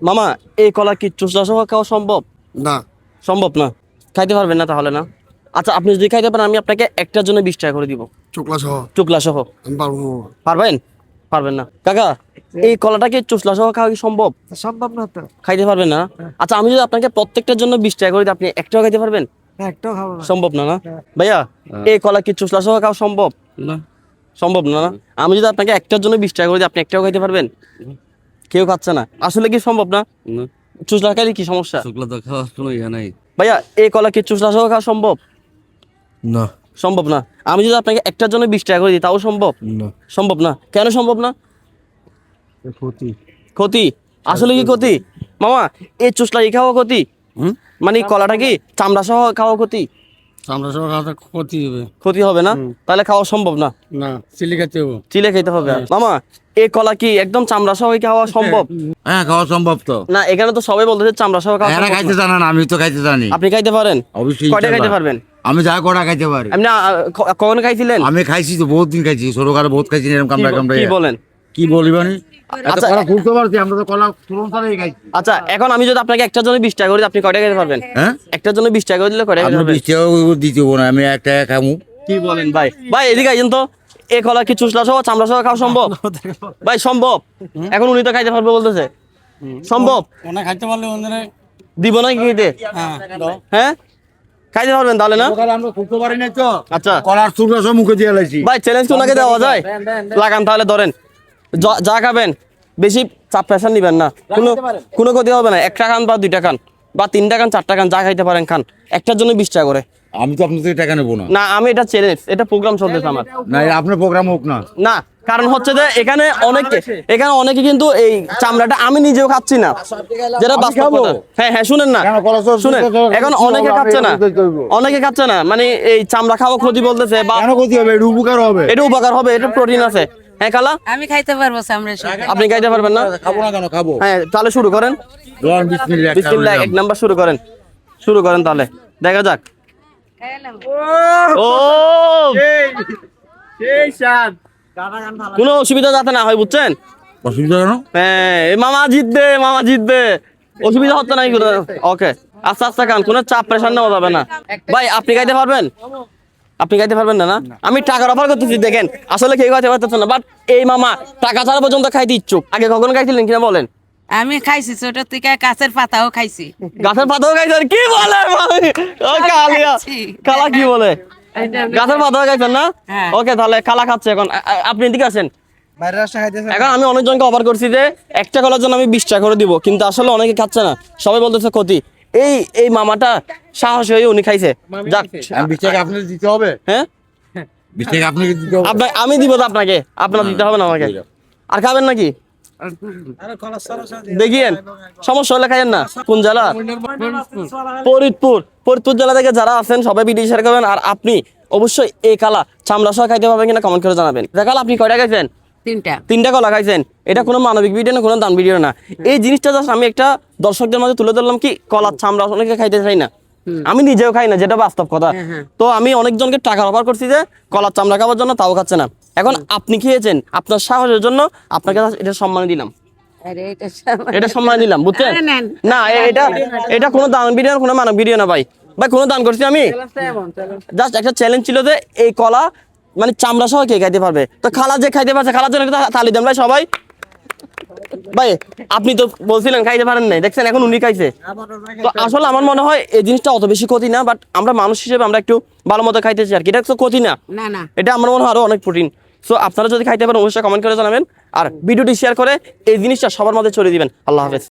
মামা এই কলা কি চোষা সহ খাওয়া সম্ভব? না। সম্ভব না, খাইতে পারবেন না তাহলে না? আচ্ছা আপনি যদি খাইতে পারেন আমি আপনাকে একটার জন্য 20 টাকা করে দিব। চোকলা সহ চুকলা সহ আমি পারবো না। পারবেন? পারবেন না কাকা, এই কলাটা কি চোষলা সহ খাওয়া কি সম্ভব? সম্ভব না তো। খাইতে পারবেন না? আচ্ছা আমি যদি আপনাকে প্রত্যেকটার জন্য 20 টাকা করে দিই, আপনি একটাও খাইতে পারবেন? একটাও খাবো না। সম্ভব না না ভাইয়া, এই কলা কি চোষলা সহ খাওয়া সম্ভব? না। সম্ভব না না? আমি যদি আপনাকে একটার জন্য 20 টাকা করে দিই, আপনি একটাও খাইতে পারবেন? কেউ খাচ্ছে না, আসলে কি সম্ভব না? চুষলা খাইলে কি সমস্যা? শুক্লা তো খাওয়ার কোনো ইয়ে নাই। ভাইয়া এই কলা কি চুষলা সহ খাওয়া সম্ভব? না। সম্ভব না। আমি যদি আপনাকে একটার জন্য 20 টাকা করে দিই, তাও সম্ভব? না। সম্ভব না। কেন সম্ভব না? ক্ষতি। ক্ষতি? আসলে কি ক্ষতি মামা? এই চুষলা কি খাওয়া ক্ষতি? মানে কলাটা কি চামড়া সহ খাওয়া ক্ষতি? চামড়া সহ খাওয়া ক্ষতি হবে। ক্ষতি হবে না? তাহলে খাওয়া সম্ভব না। না, চিলি খেতে হবে। চিলে খেতে হবে। মামা এই কলা কি একদম চামড়া সহ খাওয়া সম্ভব? হ্যাঁ, খাওয়া সম্ভব তো। না, এখানে তো সবাই বলতেছে চামড়া সহ খাওয়া এরা সম্ভব খাইতে না। জানে না, আমি তো খাইতে জানি। আপনি খাইতে পারেন? অবশ্যই কয়টা খাইতে ইনশাআল্লাহ। পারবেন? আমি যা কটা খাইতে পারি। আপনি কখন খাইছিলেন? আমি খাইছি তো, বহুত দিন খাইছি, ছোটকালে বহুত খাইছি, এরকম কামড়া কামড়া। কি বলেন? কি বলি মানে? আচ্ছা, কলা খুলতে পারছি, আমরা তো কলা তুলন ছাড়াই খাইছি। আচ্ছা এখন আমি যদি আপনাকে একটার জন্য 20 টাকা করে দিই, আপনি কয়টা খাইতে পারবেন? হ্যাঁ, একটার জন্য 20 টাকা করে দিলে কয়টা খাইতে আপনি পারবেন? 20 টাকা দিতে হবো না, আমি এক টাকা খামু। কি বলেন ভাই? ভাই এদিকে আইছেন তো, এই কলা কি চুষলা সহ চামড়া সহ খাওয়া সম্ভব? ভাই সম্ভব। এখন উনি তো খাইতে পারবে বলতেছে, সম্ভব। ওনা খাইতে পারলে ওনারে দিব না কি খাইতে? হ্যাঁ খাইতে পারবেন তাহলে না? ছোটকালে আমরা খুলতে পারি নাই তো, আচ্ছা কলার চুলটা সব মুখে দিয়ে লাইছি। ভাই চ্যালেঞ্জ কি ওনাকে দেওয়া যায়? লাগান তাহলে, ধরেন যা খাবেন, বেশি চাপ প্রেশার নিবেন না, কোনো ক্ষতি হবে না। 1 টাকা খান বা 2 টাকা খান বা 3 টাকা খান 4 টাকা খান, যা খাইতে পারেন খান। একটার জন্য 20 টাকা করে। আমি তো আপনার থেকে টাকা নেবো না। না আমি এটা চ্যালেঞ্জ, এটা প্রোগ্রাম চলতেছে আমার। না, আপনার প্রোগ্রাম হোক না। না কারণ হচ্ছে যে এখানে অনেকে কিন্তু এই চামড়াটা, আমি নিজেও খাচ্ছি না, যেটা বাস্তব খাবো? কথা। হ্যাঁ হ্যাঁ শুনেন না, কেন কলা সহ শুনেন। চুলটা সহ এখন কি অনেকে হবে? খাচ্ছে না, আমি এটা করবো। অনেকে খাচ্ছে না, মানে এই চামড়া খাওয়া ক্ষতি বলতেছে, বা কেন ক্ষতি হবে? এটা উপকার হবে। এটা উপকার হবে, এটা প্রোটিন আছে। হ্যাঁ খালা, আমি খাইতে পারবো সামনে আপনি খাইতে পারবেন না? খাবো না কেন? খাবো। হ্যাঁ তাহলে শুরু করেন। ধরেন বিসমিল্লাহ, একটা বিসমিল্লাহ, হইলাম। 1 নাম্বার শুরু করেন তাহলে, দেখা যাক। ও কোনো অসুবিধা যাতে না হয়, বুঝছেন? অসুবিধা কেন? হ্যাঁ এই মামা জিতবে, অসুবিধা হচ্ছে না। ওকে আস্তে আস্তে খান, কোনো চাপ প্রেশার নেওয়া যাবে না। ভাই আপনি খাইতে পারবেন? আপনি খাইতে পারবেন না? না আমি টাকার অফার করতেছি, দেখেন আসলে কেউ খাইতে পারতেছে না, বাট এই মামা টাকা ছাড়া পর্যন্ত খাইতে ইচ্ছুক। আগে কখনো খাইছিলেন কিনা বলেন? আমি খাইছি ছোট থেকে গাছের পাতাও খাইছি। গাছের পাতাও খাইছেন? কি বলে ও কালিয়া, কালা কি বলে? গাছের পাতাও খাইছেন না? হ্যাঁ। ওকে তাহলে কালা খাচ্ছে এখন। আপনি এদিকে আসেন। বাইরের রাস্তা খাইতেছে। এখন আমি অনেকজনকে অফার করছি যে একটা কলার জন্য আমি 20 টাকা করে দিব, কিন্তু আসলে অনেকে খাচ্ছে না, সবাই বলতেছে ক্ষতি। এই মামাটা সাহস হয়ে উনি খাইছে। যাক, আমি 20 টাকা আপনাকে দিতে হবে? হ্যাঁ 20 টাকা আপনাকে দিতে হবে? আমি দিব তো আপনাকে, আপনার দিতে হবে না আমাকে। আর খাবেন নাকি? দেখিয়েন, সমস্যা হলে খাইয়েন না। কোন জেলা? ফরিদপুর জেলা থেকে যারা আছেন সবাই ভিডিও শেয়ার করবেন। আর আপনি অবশ্যই এই কালা চামড়া সহ খাইতে পারবেন কিনা কমেন্ট করে জানাবেন। দেখাল আপনি কয়টা খাইছেন? 3টা কলা খাইছেন। এটা কোনো মানবিক ভিডিও না, কোনো দান ভিডিও না। এই জিনিসটা জাস্ট আমি একটা দর্শকদের মাঝে তুলে ধরলাম, কি কলার চামড়া অনেকে খাইতে চাই না, আমি নিজেও খাই না, যেটা বাস্তব কথা। তো আমি অনেকজনকে টাকা অফার করছি যে কলার চামড়া খাওয়ার জন্য, তাও খাচ্ছে না। এখন আপনি খেয়েছেন, আপনার সাহসের জন্য আপনাকে এটা সম্মান দিলাম, এটা সম্মান দিলাম, বুঝছেন? না এটা কোনো দান ভিডিও না, কোনো মানব ভিডিও না ভাই। কোনো দান করছি আমি, জাস্ট একটা চ্যালেঞ্জ ছিল যে এই কলা মানে চামড়া সহ কে খাইতে পারবে। তো খালা যে খাইতে পারছে, খালার জন্য একটা তালি দেন ভাই সবাই। ভাই আপনি তো বলছিলেন খাইতে পারেন নাই, দেখছেন এখন উনি খাইছে। তো আসলে আমার মনে হয় এই জিনিসটা অত বেশি ক্ষতি না, বাট আমরা মানুষ হিসেবে আমরা একটু ভালো মতো খাইতেছি আর কি, এটা তো ক্ষতি না। এটা আমার মনে হয় আরো অনেক প্রোটিন। সো আপনারা যদি খাইতে পারেন অবশ্যই কমেন্ট করে জানাবেন, আর ভিডিওটি শেয়ার করে এই জিনিসটা সবার মধ্যে ছড়িয়ে দিবেন। আল্লাহ হাফেজ।